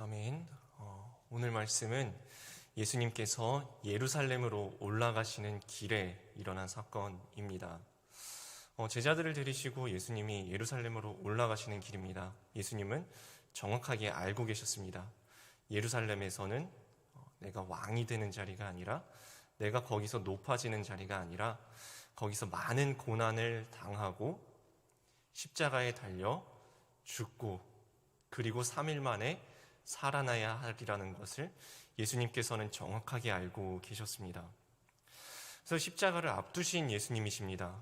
아멘. 오늘 말씀은 예수님께서 예루살렘으로 올라가시는 길에 일어난 사건입니다. 제자들을 데리시고 예수님이 예루살렘으로 올라가시는 길입니다. 예수님은 정확하게 알고 계셨습니다. 예루살렘에서는 내가 왕이 되는 자리가 아니라, 내가 거기서 높아지는 자리가 아니라, 거기서 많은 고난을 당하고 십자가에 달려 죽고 그리고 3일 만에 살아나야 하리라는 것을 예수님께서는 정확하게 알고 계셨습니다. 그래서 십자가를 앞두신 예수님이십니다.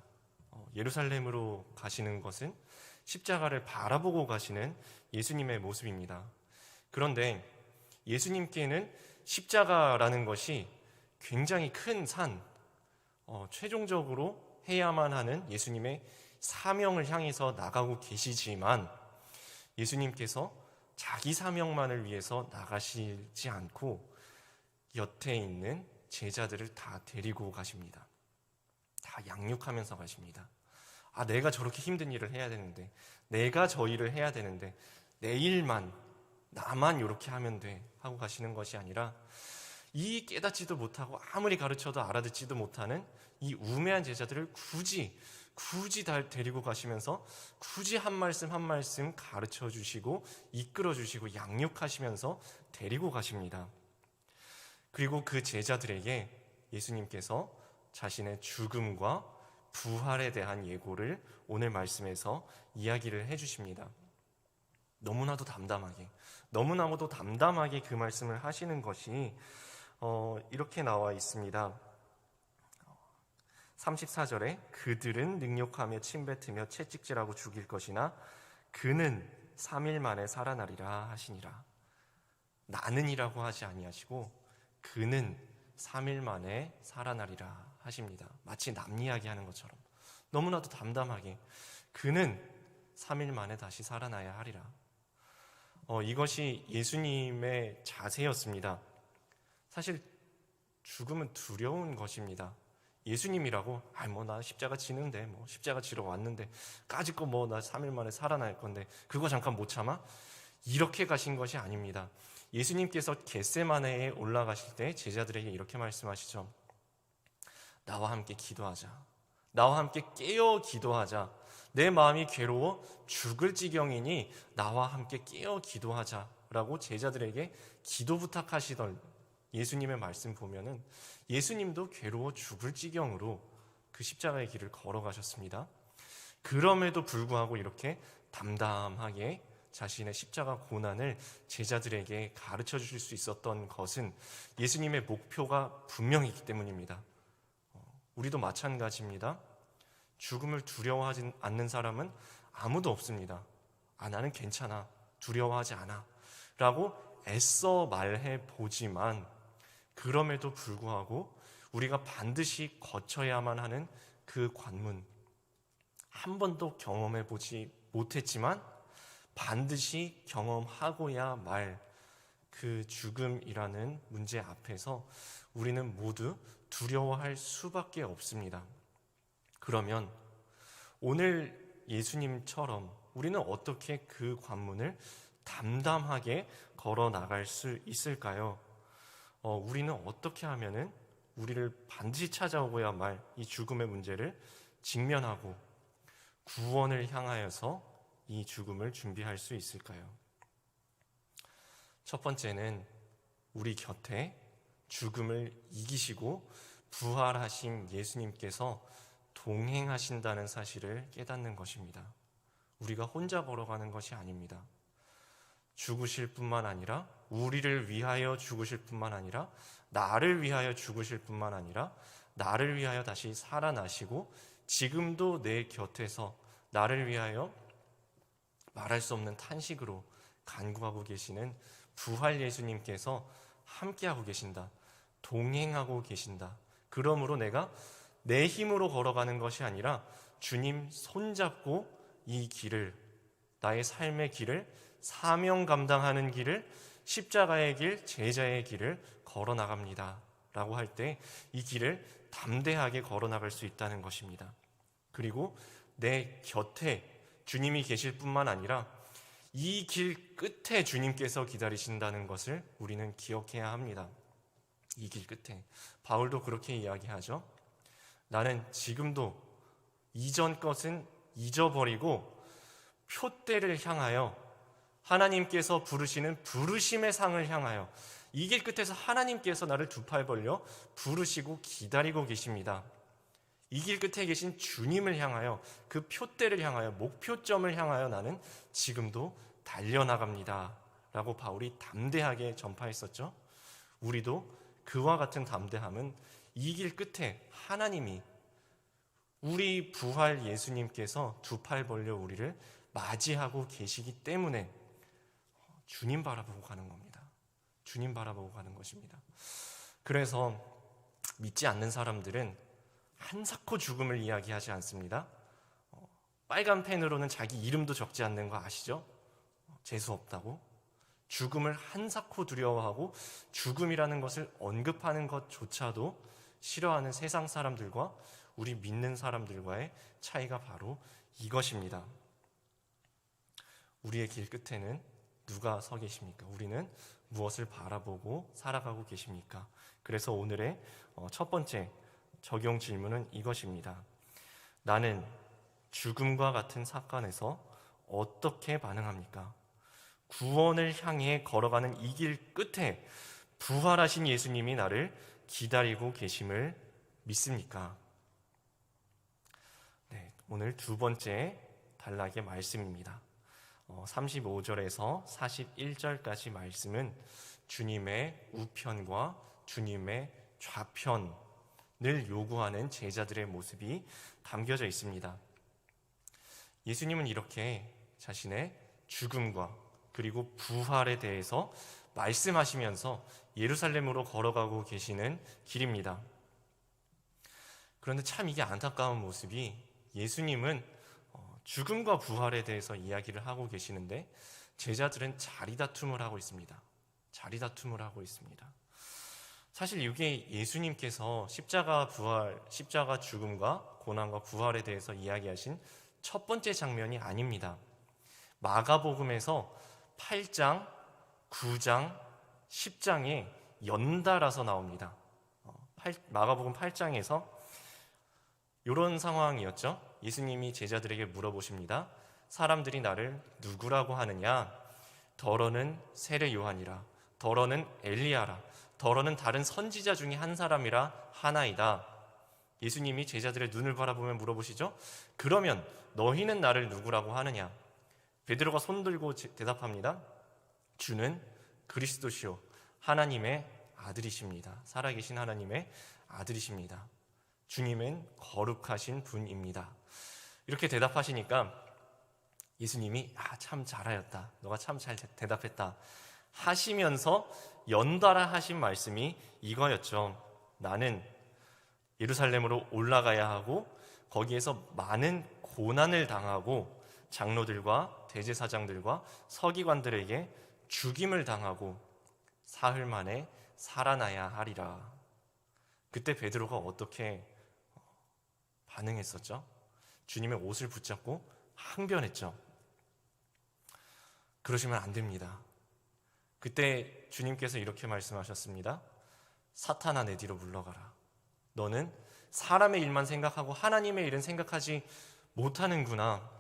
예루살렘으로 가시는 것은 십자가를 바라보고 가시는 예수님의 모습입니다. 그런데 예수님께는 십자가라는 것이 굉장히 큰 산, 최종적으로 해야만 하는 예수님의 사명을 향해서 나가고 계시지만, 예수님께서 자기 사명만을 위해서 나가시지 않고 곁에 있는 제자들을 다 데리고 가십니다. 다 양육하면서 가십니다. 내가 저렇게 힘든 일을 해야 되는데, 내가 저 일을 해야 되는데, 내 일만, 나만 이렇게 하면 돼 하고 가시는 것이 아니라, 이 깨닫지도 못하고 아무리 가르쳐도 알아듣지도 못하는 이 우매한 제자들을 굳이 다 데리고 가시면서 굳이 한 말씀 한 말씀 가르쳐 주시고 이끌어 주시고 양육하시면서 데리고 가십니다. 그리고 그 제자들에게 예수님께서 자신의 죽음과 부활에 대한 예고를 오늘 말씀에서 이야기를 해주십니다. 너무나도 담담하게 그 말씀을 하시는 것이 이렇게 나와 있습니다. 34절에 그들은 능욕하며 침뱉으며 채찍질하고 죽일 것이나 그는 3일 만에 살아나리라 하시니라. 나는이라고 하지 아니하시고 그는 3일 만에 살아나리라 하십니다. 마치 남 이야기하는 것처럼 너무나도 담담하게 그는 3일 만에 다시 살아나야 하리라. 이것이 예수님의 자세였습니다. 사실 죽음은 두려운 것입니다. 예수님이라고 나 십자가 지는데 십자가 지러 왔는데 까짓 거 나 3일 만에 살아날 건데 그거 잠깐 못 참아? 이렇게 가신 것이 아닙니다. 예수님께서 겟세마네에 올라가실 때 제자들에게 이렇게 말씀하시죠. 나와 함께 기도하자. 나와 함께 깨어 기도하자. 내 마음이 괴로워 죽을 지경이니 나와 함께 깨어 기도하자라고 제자들에게 기도 부탁하시던 예수님의 말씀 보면은 예수님도 괴로워 죽을 지경으로 그 십자가의 길을 걸어가셨습니다. 그럼에도 불구하고 이렇게 담담하게 자신의 십자가 고난을 제자들에게 가르쳐 주실 수 있었던 것은 예수님의 목표가 분명히 있기 때문입니다. 우리도 마찬가지입니다. 죽음을 두려워하지 않는 사람은 아무도 없습니다. 나는 괜찮아, 두려워하지 않아 라고 애써 말해 보지만, 그럼에도 불구하고 우리가 반드시 거쳐야만 하는 그 관문, 한 번도 경험해 보지 못했지만 반드시 경험하고야 말 그 죽음이라는 문제 앞에서 우리는 모두 두려워할 수밖에 없습니다. 그러면 오늘 예수님처럼 우리는 어떻게 그 관문을 담담하게 걸어 나갈 수 있을까요? 우리는 어떻게 하면은 우리를 반드시 찾아오고야 말 이 죽음의 문제를 직면하고 구원을 향하여서 이 죽음을 준비할 수 있을까요? 첫 번째는 우리 곁에 죽음을 이기시고 부활하신 예수님께서 동행하신다는 사실을 깨닫는 것입니다. 우리가 혼자 걸어가는 것이 아닙니다. 죽으실 뿐만 아니라, 우리를 위하여 죽으실 뿐만 아니라, 나를 위하여 죽으실 뿐만 아니라, 나를 위하여 다시 살아나시고 지금도 내 곁에서 나를 위하여 말할 수 없는 탄식으로 간구하고 계시는 부활 예수님께서 함께하고 계신다. 동행하고 계신다. 그러므로 내가 내 힘으로 걸어가는 것이 아니라 주님 손잡고 이 길을, 나의 삶의 길을, 사명 감당하는 길을, 십자가의 길, 제자의 길을 걸어 나갑니다 라고 할 때 이 길을 담대하게 걸어 나갈 수 있다는 것입니다. 그리고 내 곁에 주님이 계실 뿐만 아니라 이 길 끝에 주님께서 기다리신다는 것을 우리는 기억해야 합니다. 이 길 끝에. 바울도 그렇게 이야기하죠. 나는 지금도 이전 것은 잊어버리고 표대를 향하여 하나님께서 부르시는 부르심의 상을 향하여, 이 길 끝에서 하나님께서 나를 두 팔 벌려 부르시고 기다리고 계십니다. 이 길 끝에 계신 주님을 향하여, 그 표대를 향하여, 목표점을 향하여 나는 지금도 달려나갑니다 라고 바울이 담대하게 전파했었죠. 우리도 그와 같은 담대함은 이 길 끝에 하나님이, 우리 부활 예수님께서 두 팔 벌려 우리를 맞이하고 계시기 때문에 주님 바라보고 가는 겁니다. 주님 바라보고 가는 것입니다. 그래서 믿지 않는 사람들은 한사코 죽음을 이야기하지 않습니다. 빨간 펜으로는 자기 이름도 적지 않는 거 아시죠? 재수 없다고. 죽음을 한사코 두려워하고 죽음이라는 것을 언급하는 것조차도 싫어하는 세상 사람들과 우리 믿는 사람들과의 차이가 바로 이것입니다. 우리의 길 끝에는 누가 서 계십니까? 우리는 무엇을 바라보고 살아가고 계십니까? 그래서 오늘의 첫 번째 적용 질문은 이것입니다. 나는 죽음과 같은 사건에서 어떻게 반응합니까? 구원을 향해 걸어가는 이 길 끝에 부활하신 예수님이 나를 기다리고 계심을 믿습니까? 네, 오늘 두 번째 단락의 말씀입니다. 35절에서 41절까지 말씀은 주님의 우편과 주님의 좌편을 요구하는 제자들의 모습이 담겨져 있습니다. 예수님은 이렇게 자신의 죽음과 그리고 부활에 대해서 말씀하시면서 예루살렘으로 걸어가고 계시는 길입니다. 그런데 참 이게 안타까운 모습이, 예수님은 죽음과 부활에 대해서 이야기를 하고 계시는데 제자들은 자리다툼을 하고 있습니다. 자리다툼을 하고 있습니다. 사실 이게 예수님께서 십자가 죽음과 고난과 부활에 대해서 이야기하신 첫 번째 장면이 아닙니다. 마가복음에서 8장, 9장, 10장에 연달아서 나옵니다. 마가복음 8장에서 이런 상황이었죠. 예수님이 제자들에게 물어보십니다. 사람들이 나를 누구라고 하느냐? 더러는 세례 요한이라, 더러는 엘리야라, 더러는 다른 선지자 중에 한 사람이라 하나이다. 예수님이 제자들의 눈을 바라보며 물어보시죠. 그러면 너희는 나를 누구라고 하느냐? 베드로가 손들고 대답합니다. 주는 그리스도시요 하나님의 아들이십니다. 살아계신 하나님의 아들이십니다. 주님은 거룩하신 분입니다. 이렇게 대답하시니까 예수님이 참 잘하였다, 너가 참 잘 대답했다 하시면서 연달아 하신 말씀이 이거였죠. 나는 예루살렘으로 올라가야 하고 거기에서 많은 고난을 당하고 장로들과 대제사장들과 서기관들에게 죽임을 당하고 사흘 만에 살아나야 하리라. 그때 베드로가 어떻게 반응했었죠? 주님의 옷을 붙잡고 항변했죠. 그러시면 안 됩니다. 그때 주님께서 이렇게 말씀하셨습니다. 사탄아, 내 뒤로 물러가라. 너는 사람의 일만 생각하고 하나님의 일은 생각하지 못하는구나.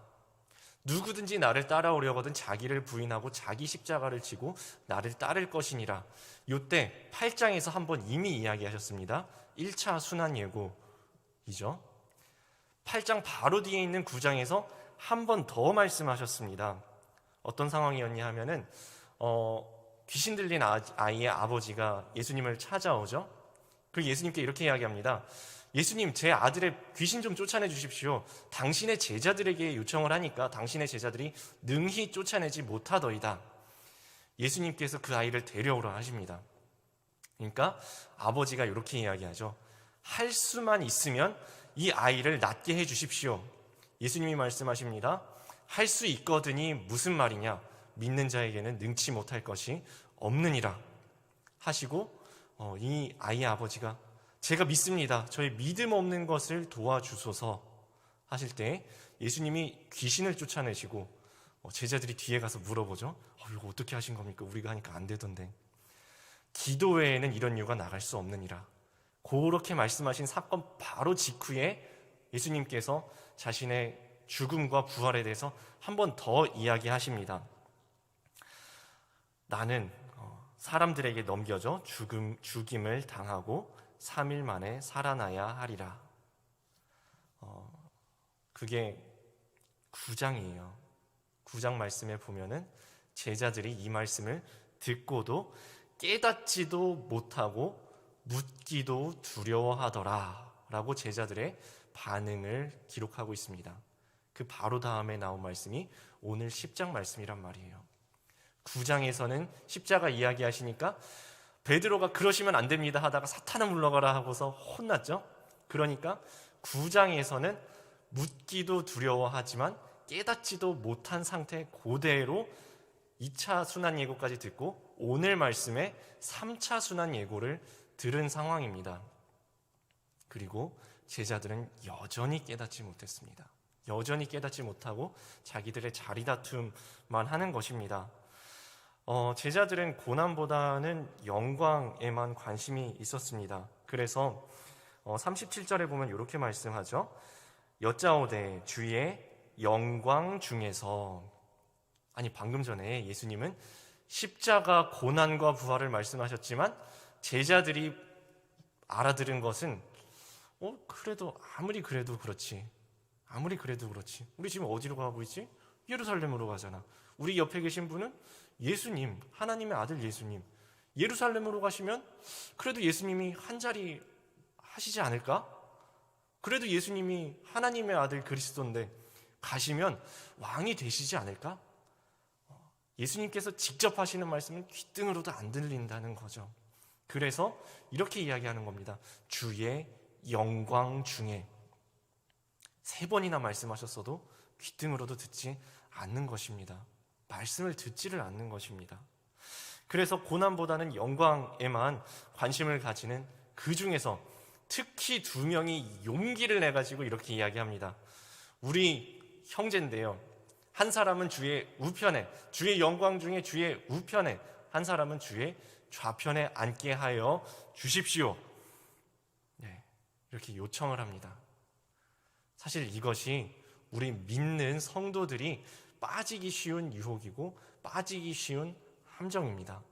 누구든지 나를 따라오려거든 자기를 부인하고 자기 십자가를 지고 나를 따를 것이니라. 이때 8장에서 한번 이미 이야기하셨습니다. 1차 순환 예고이죠. 8장 바로 뒤에 있는 9장에서 한 번 더 말씀하셨습니다. 어떤 상황이었냐 하면은 귀신 들린 아이의 아버지가 예수님을 찾아오죠. 그리고 예수님께 이렇게 이야기합니다. 예수님, 제 아들의 귀신 좀 쫓아내 주십시오. 당신의 제자들에게 요청을 하니까 당신의 제자들이 능히 쫓아내지 못하더이다. 예수님께서 그 아이를 데려오라 하십니다. 그러니까 아버지가 이렇게 이야기하죠. 할 수만 있으면 이 아이를 낫게 해 주십시오. 예수님이 말씀하십니다. 할 수 있거든이 무슨 말이냐? 믿는 자에게는 능치 못할 것이 없느니라 하시고 이 아이의 아버지가 제가 믿습니다. 저의 믿음 없는 것을 도와주소서 하실 때 예수님이 귀신을 쫓아내시고 제자들이 뒤에 가서 물어보죠. 이거 어떻게 하신 겁니까? 우리가 하니까 안 되던데. 기도 외에는 이런 이유가 나갈 수 없느니라. 그렇게 말씀하신 사건 바로 직후에 예수님께서 자신의 죽음과 부활에 대해서 한 번 더 이야기하십니다. 나는 사람들에게 넘겨져 죽임을 당하고 3일 만에 살아나야 하리라. 그게 9장이에요. 9장 말씀에 보면은 제자들이 이 말씀을 듣고도 깨닫지도 못하고 묻기도 두려워하더라 라고 제자들의 반응을 기록하고 있습니다. 그 바로 다음에 나온 말씀이 오늘 10장 말씀이란 말이에요. 9장에서는 십자가 이야기하시니까 베드로가 그러시면 안 됩니다 하다가 사탄아 물러가라 하고서 혼났죠. 그러니까 9장에서는 묻기도 두려워하지만 깨닫지도 못한 상태 그대로 2차 순환 예고까지 듣고 오늘 말씀에 3차 순환 예고를 들은 상황입니다. 그리고 제자들은 여전히 깨닫지 못했습니다. 여전히 깨닫지 못하고 자기들의 자리다툼만 하는 것입니다. 제자들은 고난보다는 영광에만 관심이 있었습니다. 그래서 37절에 보면 이렇게 말씀하죠. 여짜오되 주의 영광 중에서. 아니, 방금 전에 예수님은 십자가 고난과 부활을 말씀하셨지만 제자들이 알아들은 것은 그래도 아무리 그래도 그렇지 우리 지금 어디로 가고 있지? 예루살렘으로 가잖아. 우리 옆에 계신 분은 예수님, 하나님의 아들 예수님, 예루살렘으로 가시면 그래도 예수님이 한 자리 하시지 않을까? 그래도 예수님이 하나님의 아들 그리스도인데 가시면 왕이 되시지 않을까? 예수님께서 직접 하시는 말씀은 귓등으로도 안 들린다는 거죠. 그래서 이렇게 이야기하는 겁니다. 주의 영광 중에. 3번이나 말씀하셨어도 귓등으로도 듣지 않는 것입니다. 말씀을 듣지를 않는 것입니다. 그래서 고난보다는 영광에만 관심을 가지는 그 중에서 특히 2명이 용기를 내가지고 이렇게 이야기합니다. 우리 형제인데요, 한 사람은 주의 우편에, 주의 영광 중에 주의 우편에, 한 사람은 주의 좌편에 앉게 하여 주십시오. 이렇게 요청을 합니다. 사실 이것이 우리 믿는 성도들이 빠지기 쉬운 유혹이고 빠지기 쉬운 함정입니다.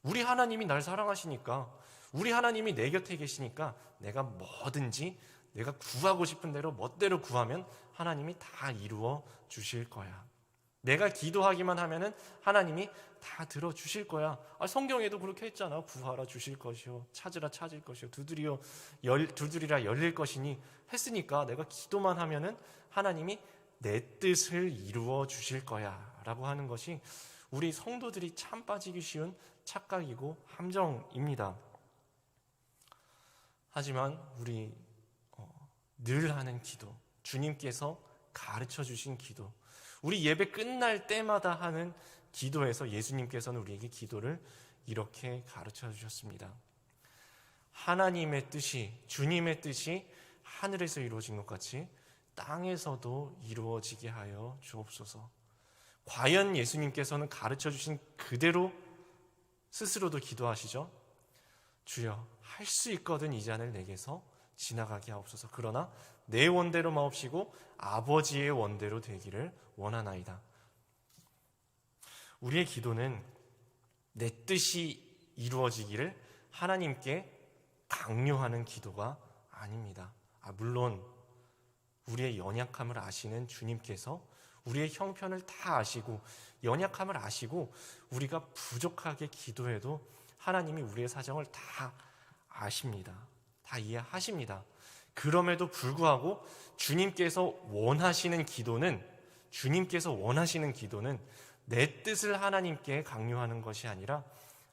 우리 하나님이 날 사랑하시니까, 우리 하나님이 내 곁에 계시니까 내가 뭐든지 내가 구하고 싶은 대로 멋대로 구하면 하나님이 다 이루어 주실 거야. 내가 기도하기만 하면은 하나님이 다 들어주실 거야. 성경에도 그렇게 했잖아. 구하라 주실 것이요, 찾으라 찾을 것이요, 두드리라 열릴 것이니 했으니까 내가 기도만 하면은 하나님이 내 뜻을 이루어 주실 거야 라고 하는 것이 우리 성도들이 참 빠지기 쉬운 착각이고 함정입니다. 하지만 우리 늘 하는 기도, 주님께서 가르쳐 주신 기도, 우리 예배 끝날 때마다 하는 기도에서 예수님께서는 우리에게 기도를 이렇게 가르쳐 주셨습니다. 하나님의 뜻이, 주님의 뜻이 하늘에서 이루어진 것 같이 땅에서도 이루어지게 하여 주옵소서. 과연 예수님께서는 가르쳐 주신 그대로 스스로도 기도하시죠? 주여, 할 수 있거든 이 잔을 내게서 지나가게 하옵소서. 그러나 내 원대로 마옵시고 아버지의 원대로 되기를 원하나이다. 우리의 기도는 내 뜻이 이루어지기를 하나님께 강요하는 기도가 아닙니다. 물론 우리의 연약함을 아시는 주님께서 우리의 형편을 다 아시고 연약함을 아시고 우리가 부족하게 기도해도 하나님이 우리의 사정을 다 아십니다. 다 이해하십니다. 그럼에도 불구하고 주님께서 원하시는 기도는 내 뜻을 하나님께 강요하는 것이 아니라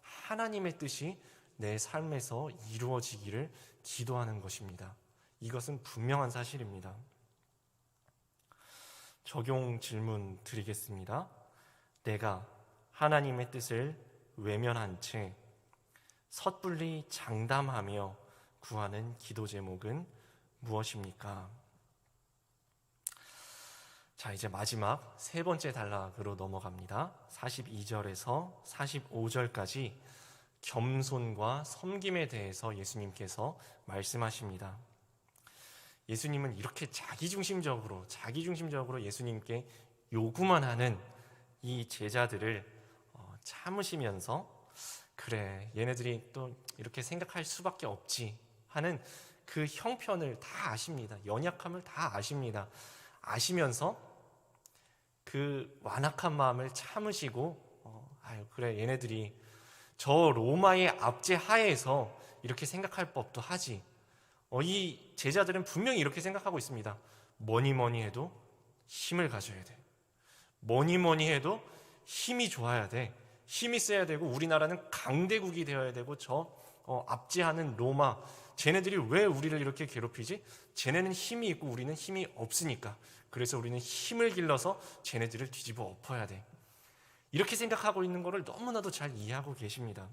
하나님의 뜻이 내 삶에서 이루어지기를 기도하는 것입니다. 이것은 분명한 사실입니다. 적용 질문 드리겠습니다. 내가 하나님의 뜻을 외면한 채 섣불리 장담하며 구하는 기도 제목은 무엇입니까? 자, 이제 마지막 세 번째 단락으로 넘어갑니다. 42절에서 45절까지 겸손과 섬김에 대해서 예수님께서 말씀하십니다. 예수님은 이렇게 자기중심적으로 예수님께 요구만 하는 이 제자들을 참으시면서, 그래, 얘네들이 또 이렇게 생각할 수밖에 없지 하는 그 형편을 다 아십니다. 연약함을 다 아십니다. 아시면서 그 완악한 마음을 참으시고, 그래, 얘네들이 저 로마의 압제 하에서 이렇게 생각할 법도 하지. 이 제자들은 분명히 이렇게 생각하고 있습니다. 뭐니 뭐니 해도 힘을 가져야 돼. 뭐니 뭐니 해도 힘이 좋아야 돼. 힘이 세야 되고, 우리나라는 강대국이 되어야 되고, 압제하는 로마, 쟤네들이 왜 우리를 이렇게 괴롭히지? 쟤네는 힘이 있고 우리는 힘이 없으니까. 그래서 우리는 힘을 길러서 쟤네들을 뒤집어 엎어야 돼. 이렇게 생각하고 있는 것을 너무나도 잘 이해하고 계십니다.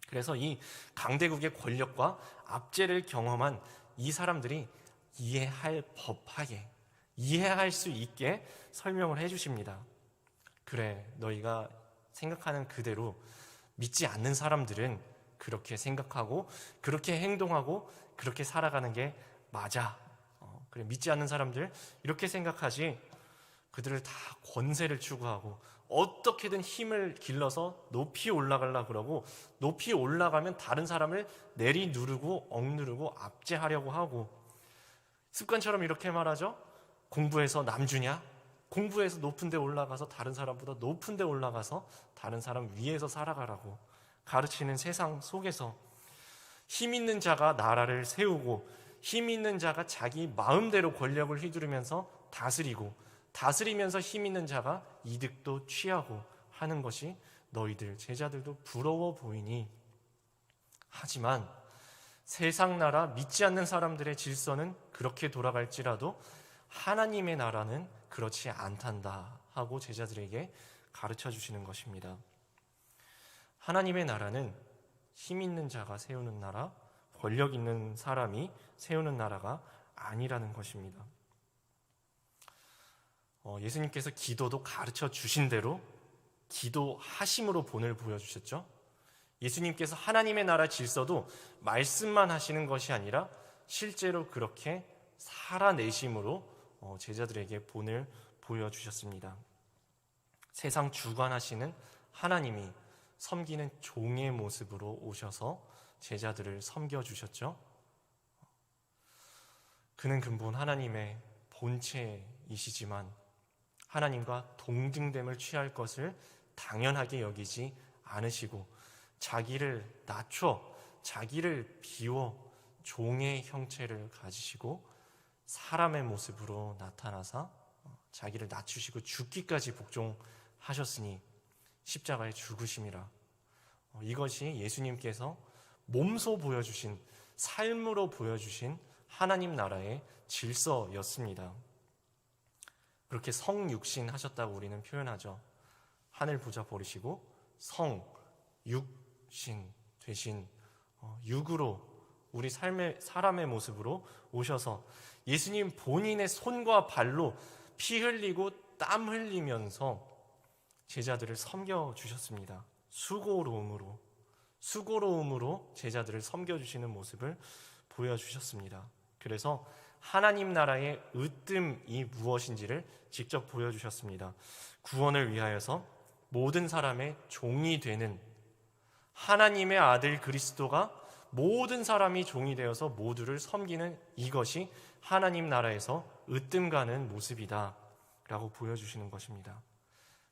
그래서 이 강대국의 권력과 압제를 경험한 이 사람들이 이해할 법하게, 이해할 수 있게 설명을 해주십니다. 그래, 너희가 생각하는 그대로 믿지 않는 사람들은 그렇게 생각하고 그렇게 행동하고 그렇게 살아가는 게 맞아. 그래, 믿지 않는 사람들 이렇게 생각하지. 그들을 다 권세를 추구하고 어떻게든 힘을 길러서 높이 올라가려고 그러고, 높이 올라가면 다른 사람을 내리누르고 억누르고 압제하려고 하고, 습관처럼 이렇게 말하죠. 공부해서 남주냐? 공부해서 높은 데 올라가서 다른 사람보다 높은 데 올라가서 다른 사람 위에서 살아가라고 가르치는 세상 속에서 힘 있는 자가 나라를 세우고, 힘 있는 자가 자기 마음대로 권력을 휘두르면서 다스리면서 힘 있는 자가 이득도 취하고 하는 것이 너희들 제자들도 부러워 보이니. 하지만 세상 나라, 믿지 않는 사람들의 질서는 그렇게 돌아갈지라도 하나님의 나라는 그렇지 않단다 하고 제자들에게 가르쳐 주시는 것입니다. 하나님의 나라는 힘 있는 자가 세우는 나라, 권력 있는 사람이 세우는 나라가 아니라는 것입니다. 예수님께서 기도도 가르쳐 주신 대로 기도하심으로 본을 보여주셨죠. 예수님께서 하나님의 나라 질서도 말씀만 하시는 것이 아니라 실제로 그렇게 살아내심으로 제자들에게 본을 보여주셨습니다. 세상 주관하시는 하나님이 섬기는 종의 모습으로 오셔서 제자들을 섬겨주셨죠. 그는 근본 하나님의 본체이시지만 하나님과 동등됨을 취할 것을 당연하게 여기지 않으시고 자기를 낮춰, 자기를 비워 종의 형체를 가지시고 사람의 모습으로 나타나사 자기를 낮추시고 죽기까지 복종하셨으니 십자가의 죽으심이라. 이것이 예수님께서 몸소 보여주신, 삶으로 보여주신 하나님 나라의 질서였습니다. 그렇게 성육신 하셨다고 우리는 표현하죠. 하늘 보좌 버리시고 성육신 되신, 육으로 우리 사람의 모습으로 오셔서 예수님 본인의 손과 발로 피 흘리고 땀 흘리면서 제자들을 섬겨주셨습니다. 수고로움으로 제자들을 섬겨주시는 모습을 보여주셨습니다. 그래서 하나님 나라의 으뜸이 무엇인지를 직접 보여주셨습니다. 구원을 위하여서 모든 사람의 종이 되는 하나님의 아들 그리스도가 모든 사람이 종이 되어서 모두를 섬기는 이것이 하나님 나라에서 으뜸 가는 모습이다 라고 보여주시는 것입니다.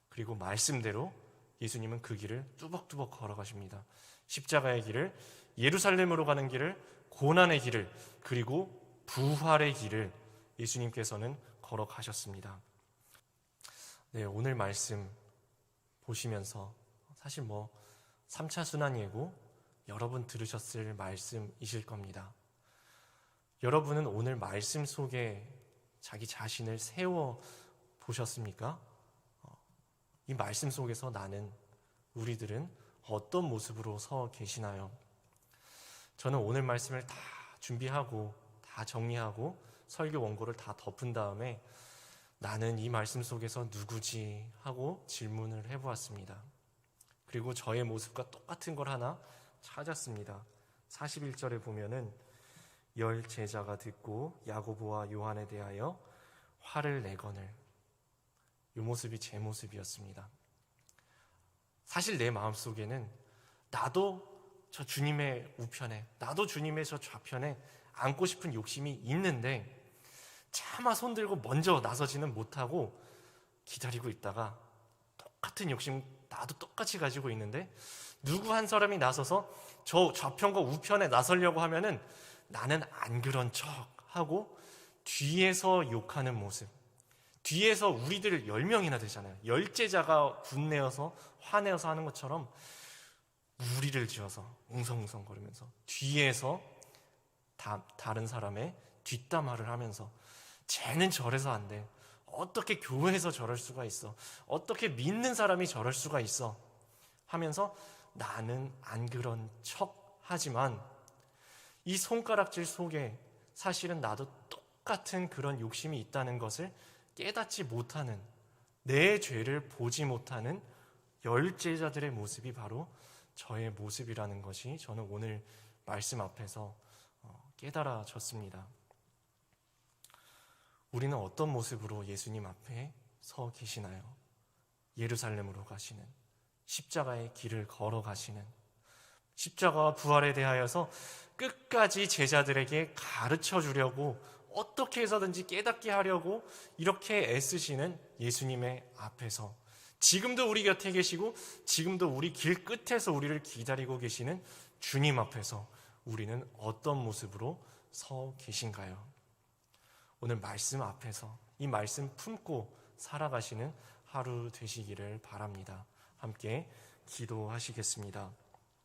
그리고 말씀대로 예수님은 그 길을 뚜벅뚜벅 걸어가십니다. 십자가의 길을, 예루살렘으로 가는 길을, 고난의 길을, 그리고 부활의 길을 예수님께서는 걸어가셨습니다. 네, 오늘 말씀 보시면서 사실 3차 순환 예고 여러 번 들으셨을 말씀이실 겁니다. 여러분은 오늘 말씀 속에 자기 자신을 세워 보셨습니까? 이 말씀 속에서 우리들은 어떤 모습으로 서 계시나요? 저는 오늘 말씀을 다 준비하고 다 정리하고 설교 원고를 다 덮은 다음에 나는 이 말씀 속에서 누구지? 하고 질문을 해보았습니다. 그리고 저의 모습과 똑같은 걸 하나 찾았습니다. 41절에 보면은 열 제자가 듣고 야고보와 요한에 대하여 화를 내거늘. 이 모습이 제 모습이었습니다. 사실 내 마음속에는 나도 저 주님의 우편에, 나도 주님의 저 좌편에 앉고 싶은 욕심이 있는데 차마 손들고 먼저 나서지는 못하고 기다리고 있다가 똑같은 욕심 나도 똑같이 가지고 있는데 누구 한 사람이 나서서 저 좌편과 우편에 나서려고 하면은 나는 안 그런 척 하고 뒤에서 욕하는 모습. 뒤에서 우리들 10명이나 되잖아요. 열제자가 분내어서 화내어서 하는 것처럼 무리를 지어서 웅성웅성거리면서 뒤에서 다른 사람의 뒷담화를 하면서 쟤는 저래서 안 돼. 어떻게 교회에서 저럴 수가 있어. 어떻게 믿는 사람이 저럴 수가 있어. 하면서 나는 안 그런 척 하지만 이 손가락질 속에 사실은 나도 똑같은 그런 욕심이 있다는 것을 깨닫지 못하는, 내 죄를 보지 못하는 열제자들의 모습이 바로 저의 모습이라는 것이 저는 오늘 말씀 앞에서 깨달아졌습니다. 우리는 어떤 모습으로 예수님 앞에 서 계시나요? 예루살렘으로 가시는, 십자가의 길을 걸어가시는, 십자가와 부활에 대하여서 끝까지 제자들에게 가르쳐 주려고 어떻게 해서든지 깨닫게 하려고 이렇게 애쓰시는 예수님의 앞에서, 지금도 우리 곁에 계시고 지금도 우리 길 끝에서 우리를 기다리고 계시는 주님 앞에서 우리는 어떤 모습으로 서 계신가요? 오늘 말씀 앞에서 이 말씀 품고 살아가시는 하루 되시기를 바랍니다. 함께 기도하시겠습니다.